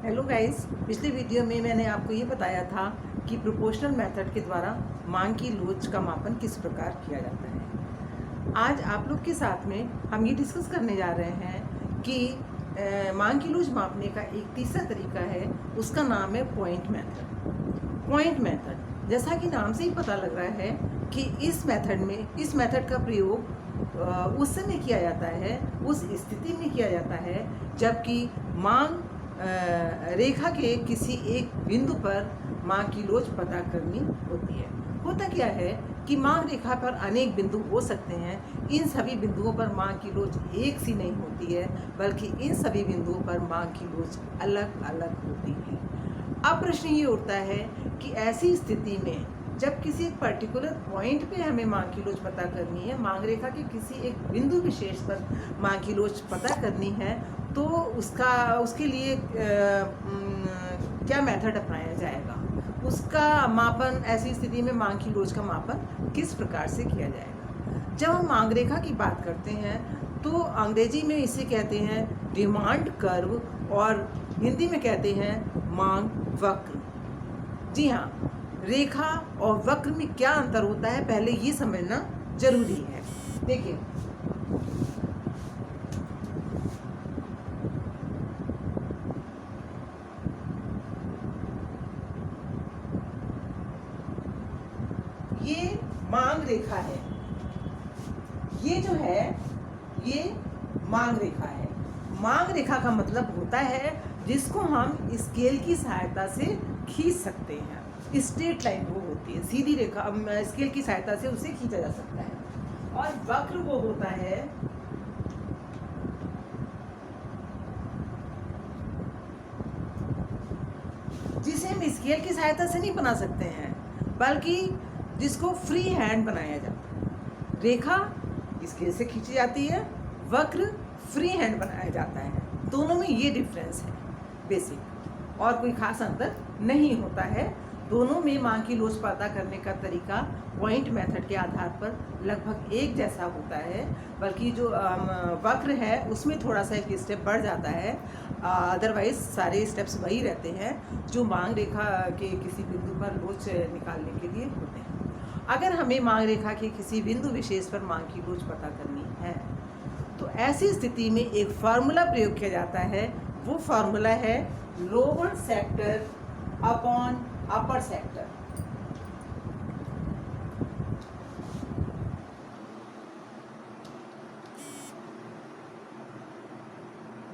Hello guys, पिछले video में मैंने आपको ये बताया था कि प्रोपोर्शनल मेथड के द्वारा मांग की लोच का मापन किस प्रकार किया जाता है। आज आप लोग के साथ में हम ये डिस्कस करने जा रहे हैं कि मांग की लोच मापने का एक तीसरा तरीका है, उसका नाम है पॉइंट मेथड। पॉइंट मेथड, जैसा कि नाम से ही पता लग रहा है कि इस मेथड का प्रयोग उस समय किया जाता है, उस स्थिति में किया जाता है जबकि मांग रेखा के किसी एक बिंदु पर मांग की लोच पता करनी होती है। होता क्या है कि मांग रेखा पर अनेक बिंदु हो सकते हैं। इन सभी बिंदुओं पर मांग की लोच एक सी नहीं होती है, बल्कि इन सभी बिंदुओं पर मांग की लोच अलग अलग होती है। अब प्रश्न ये उठता है कि ऐसी स्थिति में जब किसी एक पर्टिकुलर पॉइंट पे हमें मांग की लोच पता करनी है, मांग रेखा के किसी एक बिंदु विशेष पर मांग की लोच पता करनी है, तो उसके लिए क्या मेथड अपनाया जाएगा, उसका मापन, ऐसी स्थिति में मांग की लोच का मापन किस प्रकार से किया जाएगा। जब हम मांग रेखा की बात करते हैं तो अंग्रेजी में इसे कहते हैं डिमांड कर्व और हिंदी में कहते हैं मांग वक्र। जी हाँ, रेखा और वक्र में क्या अंतर होता है पहले ये समझना जरूरी है। देखिए, ये मांग रेखा है, ये जो है ये मांग रेखा है। मांग रेखा का मतलब होता है जिसको हम स्केल की सहायता से खींच सकते हैं। स्ट्रेट लाइन वो होती है, सीधी रेखा, स्केल की सहायता से उसे खींचा जा सकता है। और वक्र वो होता है जिसे हम स्केल की सहायता से नहीं बना सकते हैं, बल्कि जिसको फ्री हैंड बनाया जाता है। रेखा स्केल से खींची जाती है, वक्र फ्री हैंड बनाया जाता है। दोनों में ये डिफरेंस है बेसिक, और कोई खास अंतर नहीं होता है। दोनों में मांग की लोच पता करने का तरीका पॉइंट मेथड के आधार पर लगभग एक जैसा होता है, बल्कि जो वक्र है उसमें थोड़ा सा एक स्टेप बढ़ जाता है। अदरवाइज सारे स्टेप्स वही रहते हैं जो मांग रेखा के किसी बिंदु पर लोच निकालने के लिए होते हैं। अगर हमें मांग रेखा के किसी बिंदु विशेष पर मांग की लोच पता करनी है तो ऐसी स्थिति में एक फार्मूला प्रयोग किया जाता है। वो फार्मूला है लोअर सेक्टर अपॉन अपर सेक्टर।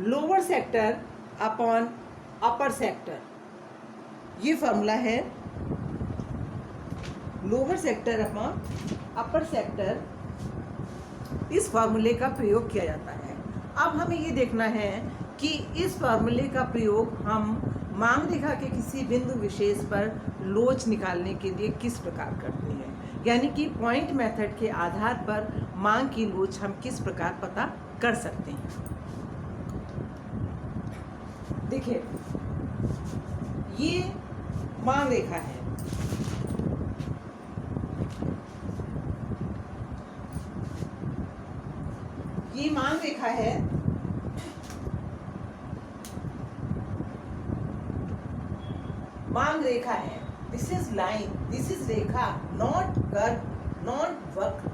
लोअर सेक्टर अपॉन अपर सेक्टर, ये फार्मूला है लोअर सेक्टर अपॉन अपर सेक्टर। इस फार्मूले का प्रयोग किया जाता है। अब हमें ये देखना है कि इस फार्मूले का प्रयोग हम मांग रेखा के किसी बिंदु विशेष पर लोच निकालने के लिए किस प्रकार करते हैं, यानी कि पॉइंट मेथड के आधार पर मांग की लोच हम किस प्रकार पता कर सकते हैं। देखिए, ये मांग रेखा है, ये मांग रेखा है। मांग रेखा है, this is line, this is Rekha, not curve, not वक्र।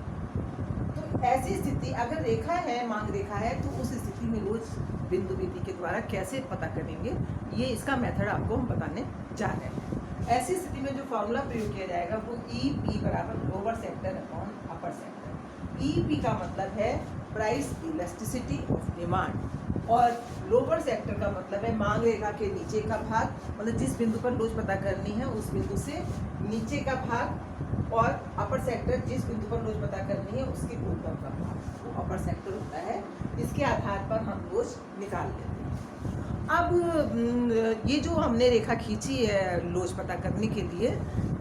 तो ऐसी स्थिति, अगर रेखा है, मांग रेखा है, तो उस स्थिति में लोच बिंदु विधि के द्वारा कैसे पता करेंगे, ये इसका मेथड आपको हम बताने जा रहे हैं। ऐसी स्थिति में जो फॉर्मूला प्रयोग किया जाएगा वो ई पी बराबर लोअर सेक्टर अपॉन अपर सेक्टर। ई पी का मतलब है प्राइस इलास्टिसिटी ऑफ डिमांड, और लोअर सेक्टर का मतलब है मांग रेखा के नीचे का भाग, मतलब जिस बिंदु पर लोच पता करनी है उस बिंदु से नीचे का भाग, और अपर सेक्टर जिस बिंदु पर लोच पता करनी है उसके ऊपर का भाग, वो अपर सेक्टर होता है। इसके आधार पर हम लोच निकाल लेते हैं। अब ये जो हमने रेखा खींची है लोच पता करने के लिए,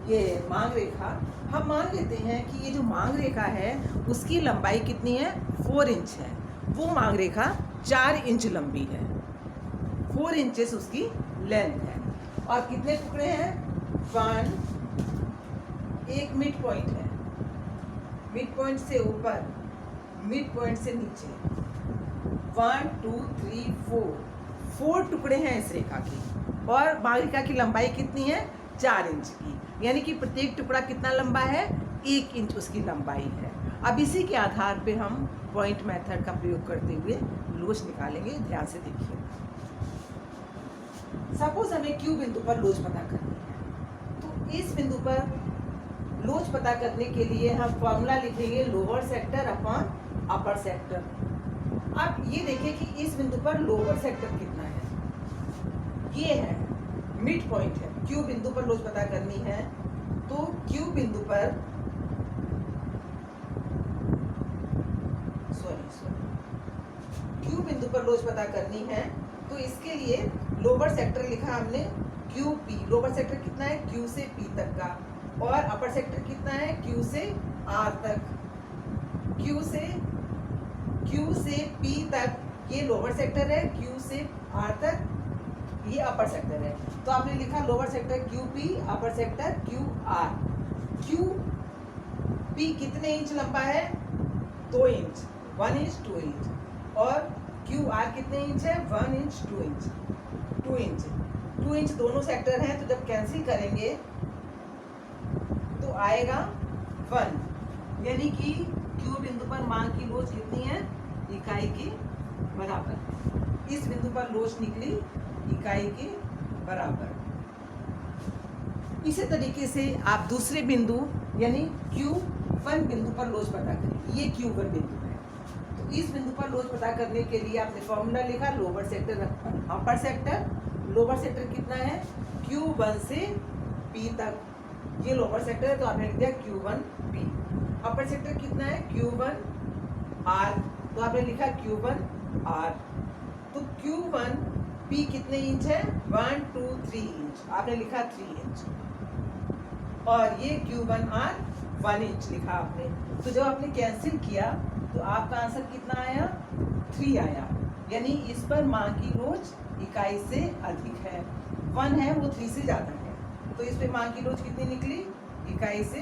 ये मांग रेखा, हम मान लेते हैं कि ये जो मांग रेखा है उसकी लंबाई कितनी है, 4 इंच है। वो मांग रेखा 4 इंच लंबी है, 4 इंचेस उसकी लेंथ है। और कितने टुकड़े हैं, 1, एक मिड पॉइंट है, मिड पॉइंट से ऊपर, मिड पॉइंट से नीचे, 1 2 3 4 4 टुकड़े हैं इस रेखा के, और मांग रेखा की लंबाई कितनी है 4 इंच की, यानी कि प्रत्येक टुकड़ा कितना लंबा है 1 इंच उसकी लंबाई है। अब इसी के आधार पे हम पॉइंट मेथड का प्रयोग करते हुए लोच निकालेंगे। ध्यान से देखिए। सपोज हमें Q बिंदु पर लोच पता करनी है, तो इस बिंदु पर लोच पता करने के लिए हम फॉर्मूला लिखेंगे लोअर सेक्टर अपॉन अपर सेक्टर। अब ये देखिए कि इस बिंदु पर लोअर सेक्टर कितना है, ये है मिड पॉइंट है। Q बिंदु पर लोच पता करनी है तो Q बिंदु पर Q बिंदु पर लोच पता करनी है तो इसके लिए लोअर सेक्टर लिखा हमने QP। लोअर सेक्टर कितना है Q से P तक का, और अपर सेक्टर कितना है Q से R तक। Q से P तक ये लोअर सेक्टर है, Q से R तक ये अपर सेक्टर है। तो आपने लिखा लोअर सेक्टर QP, अपर सेक्टर QR। QP कितने इंच लंबा है 2 इंच, 1 इंच 2 इंच, और QR कितने इंच है 1 इंच 2 इंच, 2 इंच दोनों सेक्टर हैं। तो जब कैंसिल करेंगे तो आएगा 1, यानी कि Q बिंदु पर मांग की लोच कितनी है इकाई के बराबर। इस बिंदु पर लोच निकली इकाई के बराबर। इसी तरीके से आप दूसरे बिंदु यानी Q1 बिंदु पर लोच पता करें। ये Q1 बिंदु है, तो इस बिंदु पर लोच पता करने के लिए आपने फॉर्मूला लिखा लोअर सेक्टर अपर सेक्टर। लोअर सेक्टर कितना है Q1 से P तक, ये लोअर सेक्टर है तो आपने लिख दिया Q1P। अपर सेक्टर कितना है Q1R, तो आपने लिखा Q1R। तो Q1P कितने इंच है 1 2 3 इंच, आपने लिखा 3 इंच, और ये Q1R 1 इंच लिखा आपने। तो जब आपने कैंसिल किया तो आपका आंसर कितना आया 3 आया, यानी इस पर मांग की लोच इकाई से अधिक है। 1 है वो 3 से ज़्यादा है, तो इस पे मांग की लोच कितनी निकली इकाई से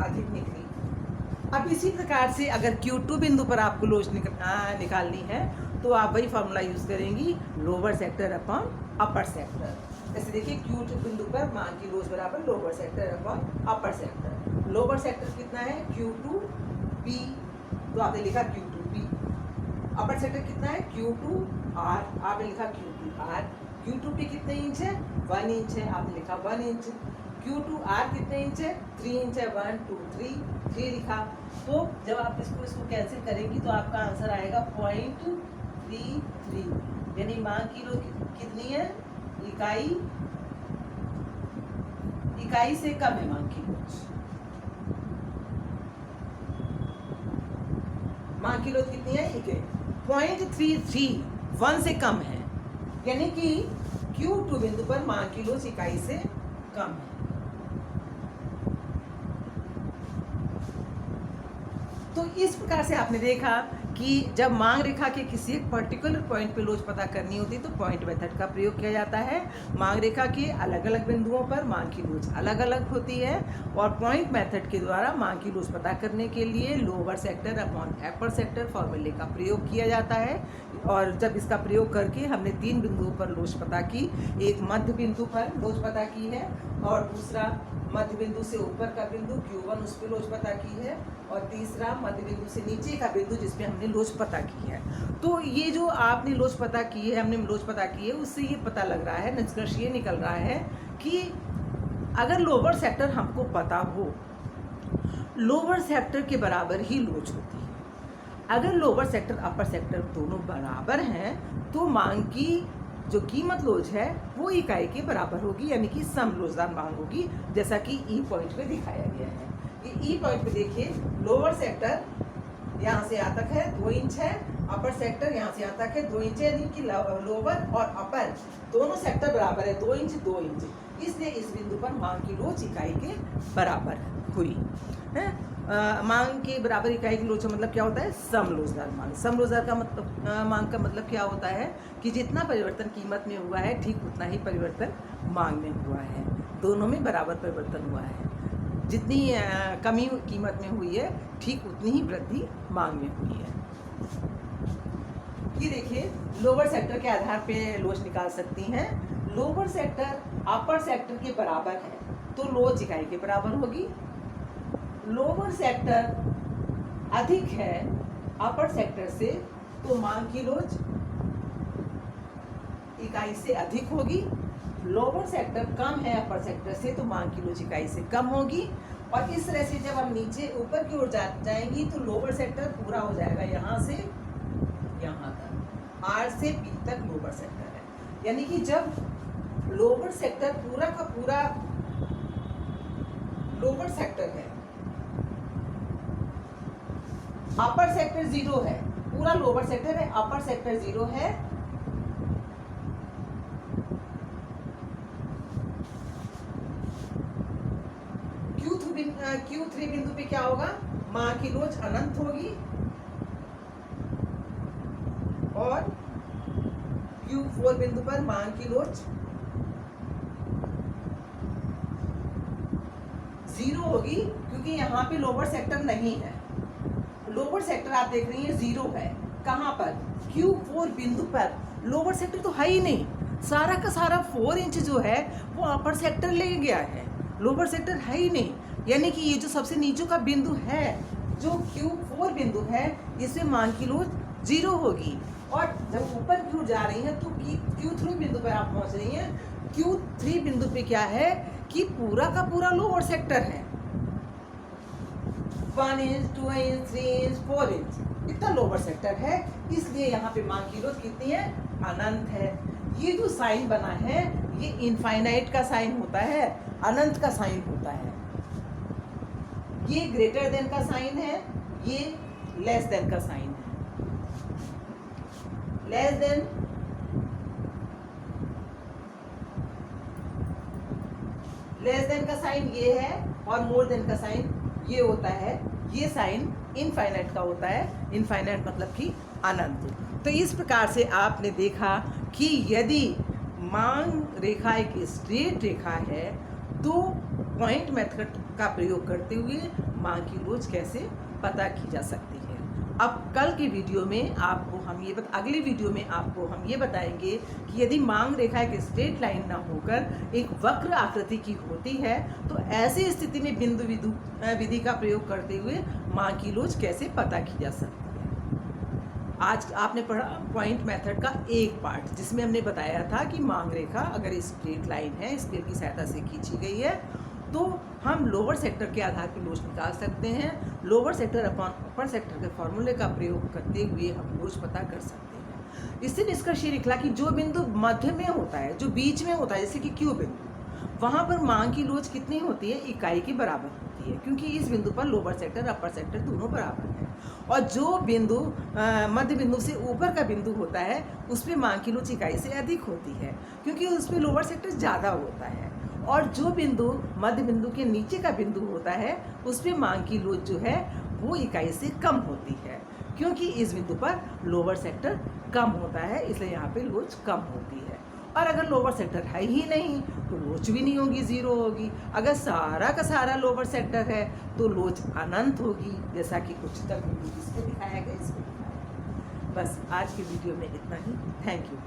अधिक निकली। अब इसी प्रकार से अगर Q2 बिंदु पर आपको लोच निकालनी है तो आप वही फॉर्मूला यूज़ करेंगी लोअर सेक्टर अपॉन अपर सेक्टर। जैसे देखिए Q2 बिंदु पर मांग की लोच बराबर लोअर सेक्टर अपॉन अपर सेक्टर। लोअर सेक्टर कितना है Q2P, तो आपने लिखा Q2P। अपर सेक्टर कितना है Q2R, आपने लिखा Q2R। Q2P कितने इंच है 1 इंच है, आपने लिखा 1 इंच। Q2R कितने इंच है 3 इंच है, 1 2 3 लिखा। तो जब आप इसको कैंसिल करेंगी तो आपका आंसर आएगा 0.33, यानी मांग की लोच कितनी है इकाई से कम है मांग की लोच। मांग की लोच कितनी है 0.33, 1 से कम है, यानी कि Q2 बिंदु पर मांग की लोच इकाई से कम है। तो इस प्रकार से आपने देखा कि जब मांग रेखा के किसी एक पर्टिकुलर पॉइंट पे लोच पता करनी होती है तो पॉइंट मेथड का प्रयोग किया जाता है। मांग रेखा के अलग अलग बिंदुओं पर मांग की लोच अलग अलग होती है, और पॉइंट मेथड के द्वारा मांग की लोच पता करने के लिए लोअर सेक्टर अपॉन अपर सेक्टर फॉर्मूले का प्रयोग किया जाता है। और जब इसका प्रयोग करके हमने 3 बिंदुओं पर लोच पता की, एक मध्य बिंदु पर लोच पता की है, और दूसरा मध्य बिंदु से ऊपर का बिंदु Q1 उस पर लोच पता की है, और तीसरा मध्य बिंदु से नीचे का बिंदु जिसपे हमने लोच पता की है। तो ये जो आपने लोच पता की है, हमने लोच पता की है, उससे ये पता लग रहा है, निष्कर्ष ये निकल रहा है कि अगर लोअर सेक्टर हमको पता हो, लोअर सेक्टर के बराबर ही लोच होती है। अगर लोअर सेक्टर अपर सेक्टर दोनों बराबर हैं तो मांग की जो कीमत लोच है वो इकाई के बराबर होगी, यानी कि सम लोचदार मांग होगी, जैसा कि ई पॉइंट पे दिखाया गया है। ये ई पॉइंट पे देखिए लोअर सेक्टर यहाँ से यहाँ तक है 2 इंच है, अपर सेक्टर यहाँ से यहाँ तक है 2 इंच है, यानी कि लोअर और अपर दोनों सेक्टर बराबर है 2 इंच 2 इंच, इसलिए इस बिंदु पर मांग की लोच इकाई के बराबर हुई है। मांग के बराबर इकाई की लोच का मतलब क्या होता है सम लोचदार मांग। सम लोचदार का मतलब मांग का मतलब क्या होता है कि जितना परिवर्तन कीमत में हुआ है ठीक उतना ही परिवर्तन मांग में हुआ है, दोनों में बराबर परिवर्तन हुआ है। जितनी कमी कीमत में हुई है ठीक उतनी ही वृद्धि मांग में हुई है। ये देखिए, लोअर सेक्टर के आधार पे लोच निकाल सकती हैं। लोअर सेक्टर अपर सेक्टर के बराबर है तो लोच इकाई के बराबर होगी। लोअर सेक्टर अधिक है अपर सेक्टर से तो मांग की लोच इकाई से अधिक होगी। लोअर सेक्टर कम है अपर सेक्टर से तो मांग की लोच इकाई से कम होगी। और इस तरह से जब हम नीचे ऊपर की ओर जाएंगी तो लोअर सेक्टर पूरा हो जाएगा यहाँ से यहाँ तक, R से P तक लोअर सेक्टर है। यानी कि जब लोअर सेक्टर पूरा का पूरा लोअर सेक्टर है, अपर सेक्टर 0 है, पूरा लोअर सेक्टर है, अपर सेक्टर 0 है, Q3 बिंदु पे क्या होगा, मां की लोच अनंत होगी और Q4 बिंदु पर मां की लोच 0 होगी, क्योंकि यहाँ पे लोअर सेक्टर नहीं है। लोअर सेक्टर आप देख रही हैं 0 है, कहाँ पर, Q4 बिंदु पर लोअर सेक्टर तो है ही नहीं, सारा का सारा 4 इंच जो है वो अपर सेक्टर ले गया है, लोअर सेक्टर है ही नहीं। यानी कि ये जो सबसे नीचे का बिंदु है, जो Q4 बिंदु है, इसमें मांग की लोच 0 होगी। और जब ऊपर क्यों जा रही है तो Q3 बिंदु पर आप पहुंच रही हैं। Q3 बिंदु पे क्या है कि पूरा का पूरा लोअर सेक्टर है, 1 इंच 2 इंच 3 इंच 4 इंच इतना लोअर सेक्टर है, इसलिए यहाँ पे मांग की लोच कितनी है, अनंत है। ये जो साइन बना है ये इनफाइनाइट का साइन होता है, अनंत का साइन होता है। ये ग्रेटर देन का साइन है, ये लेस देन का साइन है। लेस देन का साइन ये है और मोर देन का साइन ये होता है। ये साइन इनफाइनाइट का होता है, इनफाइनाइट मतलब कि अनंत। तो इस प्रकार से आपने देखा कि यदि मांग रेखा एक स्ट्रेट रेखा है तो पॉइंट मेथड का प्रयोग करते हुए मांग की लोच कैसे पता की जा सकती है। अब कल की वीडियो में आपको हम अगली वीडियो में आपको हम ये बताएंगे कि यदि मांग रेखा एक स्ट्रेट लाइन ना होकर एक वक्र आकृति की होती है तो ऐसी स्थिति में बिंदु विधि का प्रयोग करते हुए मांग की लोच कैसे पता की जा सकती है। आज आपने पढ़ा पॉइंट मेथड का एक पार्ट, जिसमें हमने बताया था कि मांग रेखा अगर स्ट्रेट लाइन है, स्केल की सहायता से खींची गई है, तो हम लोअर सेक्टर के आधार पर लोच निकाल सकते हैं। लोअर सेक्टर अपॉन अपर सेक्टर के फॉर्मूले का प्रयोग करते हुए हम लोच पता कर सकते हैं। इससे निष्कर्ष ये निकला कि जो बिंदु मध्य में होता है, जो बीच में होता है, जैसे कि Q बिंदु, वहाँ पर मांग की लोच कितनी होती है, इकाई के बराबर होती है, क्योंकि इस बिंदु पर लोअर सेक्टर अपर सेक्टर दोनों बराबर है। और जो बिंदु मध्य बिंदु से ऊपर का बिंदु होता है उस पर मांग की लोच इकाई से अधिक होती है, क्योंकि उस पर लोअर सेक्टर ज़्यादा होता है। और जो बिंदु मध्य बिंदु के नीचे का बिंदु होता है उस पर मांग की लोच जो है वो इकाई से कम होती है, क्योंकि इस बिंदु पर लोअर सेक्टर कम होता है, इसलिए यहाँ पे लोच कम होती है। और अगर लोअर सेक्टर है ही नहीं तो लोच भी नहीं होगी, 0 होगी। अगर सारा का सारा लोअर सेक्टर है तो लोच अनंत होगी, जैसा कि उच्चतर बिंदु इसको दिखाया गया, इसको दिखाया गया। बस आज की वीडियो में इतना ही। Thank you.